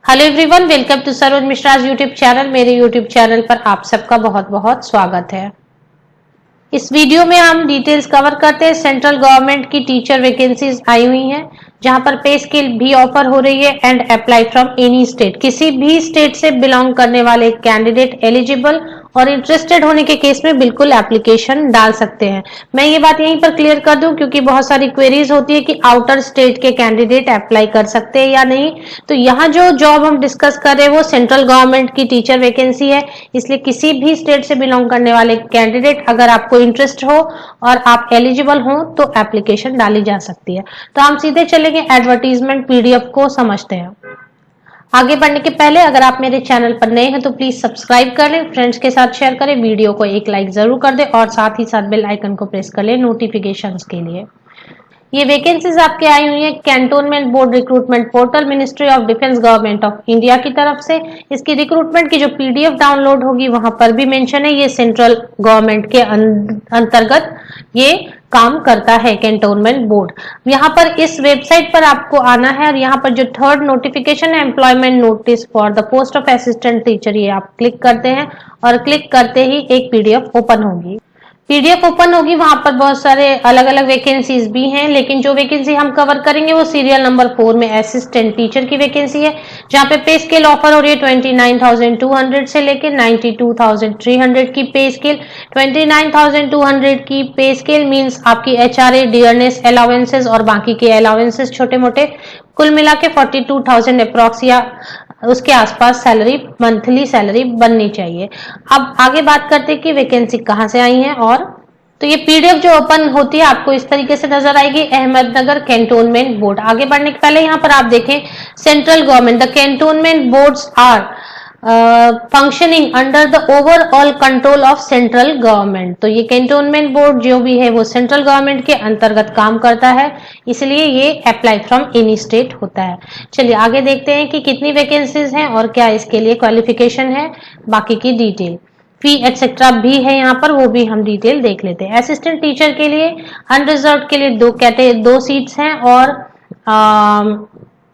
Hello everyone, welcome to Saroj Mishra YouTube channel. मेरे YouTube channel पर आप सबका बहुत बहुत स्वागत है। इस वीडियो में हम डिटेल्स कवर करते हैं। सेंट्रल गवर्नमेंट की टीचर वैकेंसीज आई हुई हैं जहां पर पे स्केल भी ऑफर हो रही है and apply from any state. किसी भी स्टेट से बिलोंग करने वाले कैंडिडेट एलिजिबल और इंटरेस्टेड होने के केस में बिल्कुल एप्लीकेशन डाल सकते हैं। मैं ये बात यहीं पर क्लियर कर दूं क्योंकि बहुत सारी क्वेरीज होती है कि आउटर स्टेट के कैंडिडेट अप्लाई कर सकते हैं या नहीं। तो यहाँ जो जॉब हम डिस्कस कर रहे हैं वो सेंट्रल गवर्नमेंट की टीचर वैकेंसी है, इसलिए किसी भी स्टेट से बिलोंग करने वाले कैंडिडेट अगर आपको इंटरेस्ट हो और आप एलिजिबल हो तो एप्लीकेशन डाली जा सकती है। तो हम सीधे चलेंगे एडवर्टीजमेंट पीडीएफ को समझते हैं। आगे बढ़ने के पहले अगर आप मेरे चैनल पर नए हैं तो प्लीज सब्सक्राइब कर लें, फ्रेंड्स के साथ शेयर करें, वीडियो को एक लाइक जरूर कर दें और साथ ही साथ बेल आइकन को प्रेस कर लें नोटिफिकेशंस के लिए। ये वैकेंसीज आपके आई हुई है cantonment board recruitment portal, ministry of defence, government of India की तरफ से। इसकी रिक्रूटमेंट की जो पीडीएफ डाउनलोड होगी वहां पर भी मेंशन है। ये सेंट्रल गवर्नमेंट के अंतर्गत ये काम करता है कैंटोनमेंट बोर्ड। यहाँ पर इस वेबसाइट पर आपको आना है और यहाँ पर जो थर्ड नोटिफिकेशन है employment notice for the post of assistant teacher, ये आप क्लिक करते हैं और क्लिक करते ही एक पीडीएफ ओपन होगी। पीडीएफ ओपन होगी, वहां पर बहुत सारे अलग अलग वैकेंसीज भी हैं, लेकिन जो वैकेंसी हम कवर करेंगे वो सीरियल नंबर 4 में असिस्टेंट टीचर की वैकेंसी है, जहां पे पे स्केल ऑफर हो रही है 29,200 से लेकर 92,300 की पे स्केल। 29,200 की पे स्केल मींस आपकी एचआरए, डियरनेस अलाउंसेस और बाकी के अलाउंसेस छोटे मोटे कुल मिला के 42,000 अप्रॉक्स या उसके आसपास सैलरी, मंथली सैलरी बननी चाहिए। अब आगे बात करते हैं कि वैकेंसी कहां से आई है। और तो ये पीडीएफ जो ओपन होती है आपको इस तरीके से नजर आएगी, अहमदनगर कैंटोनमेंट बोर्ड। आगे बढ़ने के पहले यहाँ पर आप देखें central government, the cantonment boards are functioning under the overall control of central government. तो ये कैंटोनमेंट बोर्ड जो भी है वो सेंट्रल गवर्नमेंट के अंतर्गत काम करता है, इसलिए ये अप्लाई फ्रॉम एनी स्टेट होता है। चलिए आगे देखते हैं कि कितनी वैकेंसीज हैं और क्या इसके लिए क्वालिफिकेशन है, बाकी की डिटेल, फी एक्सेट्रा भी है यहाँ पर, वो भी हम डिटेल देख लेते हैं। असिस्टेंट टीचर के लिए अनरिजर्व के लिए दो सीट्स हैं और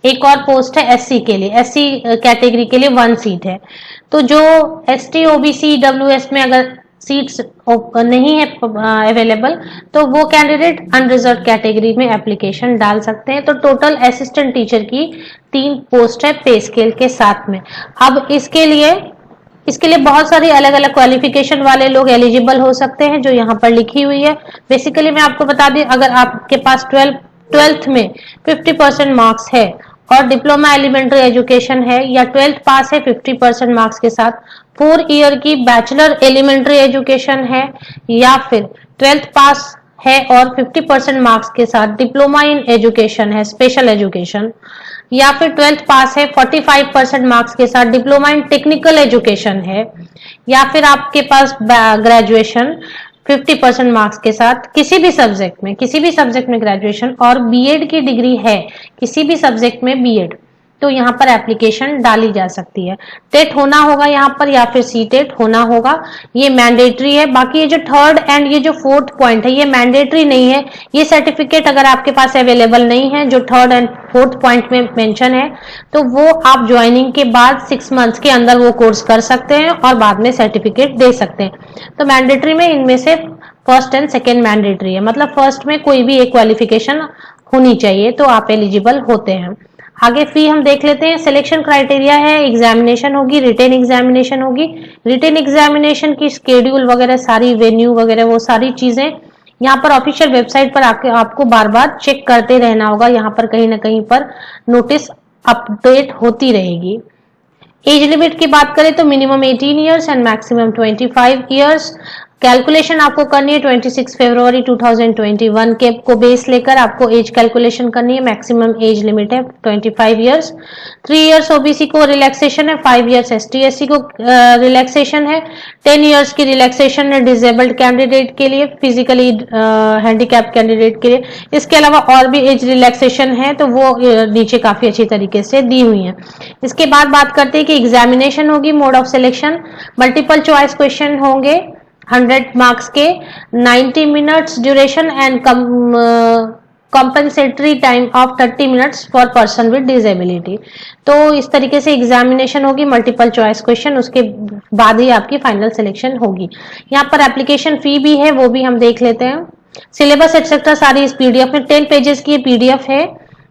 एक और पोस्ट है एससी के लिए, एससी कैटेगरी के लिए 1 सीट है। तो जो एसटी, ओबीसी, डब्ल्यूएस में अगर सीट्स नहीं है अवेलेबल तो वो कैंडिडेट अनरिजर्व कैटेगरी में एप्लीकेशन डाल सकते हैं। तो टोटल असिस्टेंट टीचर की 3 पोस्ट है पे स्केल के साथ में। अब इसके लिए बहुत सारी अलग अलग क्वालिफिकेशन वाले लोग एलिजिबल हो सकते हैं जो यहाँ पर लिखी हुई है। बेसिकली मैं आपको बता दी, अगर आपके पास 12th में 50% मार्क्स है और डिप्लोमा एलिमेंट्री एजुकेशन है या 12th पास है 50% मार्क्स के साथ, 4 ईयर की बैचलर एलिमेंट्री एजुकेशन है या फिर 12th पास है और 50% मार्क्स के साथ डिप्लोमा इन एजुकेशन है, स्पेशल एजुकेशन, या फिर 12th पास है 45% मार्क्स के साथ डिप्लोमा इन टेक्निकल एजुकेशन है, या फिर आपके पास ग्रेजुएशन 50% मार्क्स के साथ किसी भी सब्जेक्ट में ग्रेजुएशन और बीएड की डिग्री है, किसी भी सब्जेक्ट में बीएड, तो यहाँ पर एप्लीकेशन डाली जा सकती है। टेट होना होगा यहाँ पर या फिर सी टेट होना होगा, ये मैंडेटरी है। बाकी ये जो थर्ड एंड ये जो 4th पॉइंट है ये मैंडेटरी नहीं है। ये सर्टिफिकेट अगर आपके पास अवेलेबल नहीं है जो 3rd एंड 4th पॉइंट में मेंशन है तो वो आप ज्वाइनिंग के बाद 6 मंथ्स के अंदर वो कोर्स कर सकते हैं और बाद में सर्टिफिकेट दे सकते हैं। तो मैंडेटरी में इनमें से फर्स्ट एंड सेकेंड मैंडेटरी है, मतलब फर्स्ट में कोई भी एक क्वालिफिकेशन होनी चाहिए तो आप एलिजिबल होते हैं। आगे फी हम देख लेते हैं। सिलेक्शन क्राइटेरिया है, एग्जामिनेशन होगी, रिटेन एग्जामिनेशन होगी। रिटेन एग्जामिनेशन की स्केड्यूल वगैरह सारी, वेन्यू वगैरह वो सारी चीजें यहाँ पर ऑफिशियल वेबसाइट पर आपको बार बार चेक करते रहना होगा। यहाँ पर कहीं ना कहीं पर नोटिस अपडेट होती रहेगी। एज लिमिट की बात करें तो minimum 18 years and maximum 25 years. Calculation आपको करनी है 26 फरवरी 2021 के को बेस लेकर आपको एज कैलकुलेशन करनी है। मैक्सिमम एज लिमिट है 25 ईयर्स। 3 ईयर्स ओबीसी को रिलैक्सेशन है, 5 ईयर्स एसटी एससी को रिलैक्सेशन है, 10 ईयर्स की रिलैक्सेशन है डिजेबल्ड कैंडिडेट के लिए, फिजिकली हैंडीकैप कैंडिडेट के लिए। इसके अलावा और भी एज रिलैक्सेशन है तो वो नीचे काफी अच्छी तरीके से दी हुई है। इसके बाद बात करते हैं कि एग्जामिनेशन होगी, mode of selection multiple choice question होंगे 100 मार्क्स के, 90 minutes duration and compensatory time of 30 minutes for person with disability. तो इस तरीके से एग्जामिनेशन होगी, मल्टीपल चॉइस क्वेश्चन, उसके बाद ही आपकी फाइनल सिलेक्शन होगी। यहाँ पर एप्लीकेशन फी भी है, वो भी हम देख लेते हैं। सिलेबस एक्सेट्रा सारी इस पीडीएफ में 10 पेजेस की पीडीएफ है,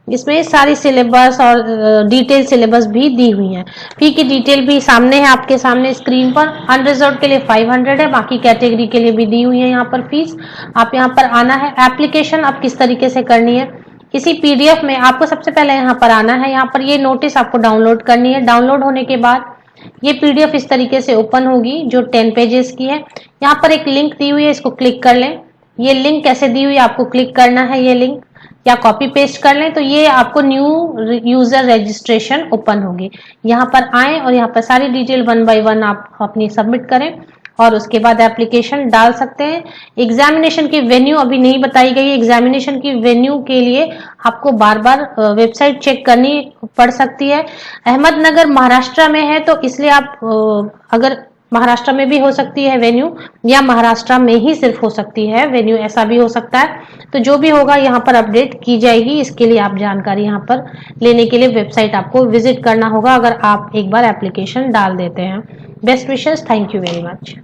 इसमें सारी सिलेबस और डिटेल सिलेबस भी दी हुई है। फी की डिटेल भी सामने है, आपके सामने स्क्रीन पर। अनरिजर्व के लिए 500 है, बाकी कैटेगरी के लिए भी दी हुई है यहाँ पर फीस। आप यहाँ पर आना है। एप्लीकेशन अब किस तरीके से करनी है, इसी पीडीएफ में आपको सबसे पहले यहाँ पर आना है। यहाँ पर ये नोटिस आपको डाउनलोड करनी है। डाउनलोड होने के बाद ये पीडीएफ इस तरीके से ओपन होगी, जो 10 पेजेस की है। यहाँ पर एक लिंक दी हुई है, इसको क्लिक कर लें। ये लिंक कैसे दी हुई है, आपको क्लिक करना है ये लिंक, या कॉपी पेस्ट कर लें, तो ये आपको न्यू यूजर रजिस्ट्रेशन ओपन होगी। यहाँ पर आए और यहाँ पर सारी डिटेल 1 बाय 1 आप अपनी सबमिट करें और उसके बाद एप्लीकेशन डाल सकते हैं। एग्जामिनेशन की वेन्यू अभी नहीं बताई गई है। एग्जामिनेशन की वेन्यू के लिए आपको बार बार वेबसाइट चेक करनी पड़ सकती है। अहमदनगर महाराष्ट्र में है, तो इसलिए आप अगर महाराष्ट्र में भी हो सकती है वेन्यू, या महाराष्ट्र में ही सिर्फ हो सकती है वेन्यू, ऐसा भी हो सकता है। तो जो भी होगा यहाँ पर अपडेट की जाएगी। इसके लिए आप जानकारी यहाँ पर लेने के लिए वेबसाइट आपको विजिट करना होगा, अगर आप एक बार एप्लीकेशन डाल देते हैं। Best wishes, thank you very much.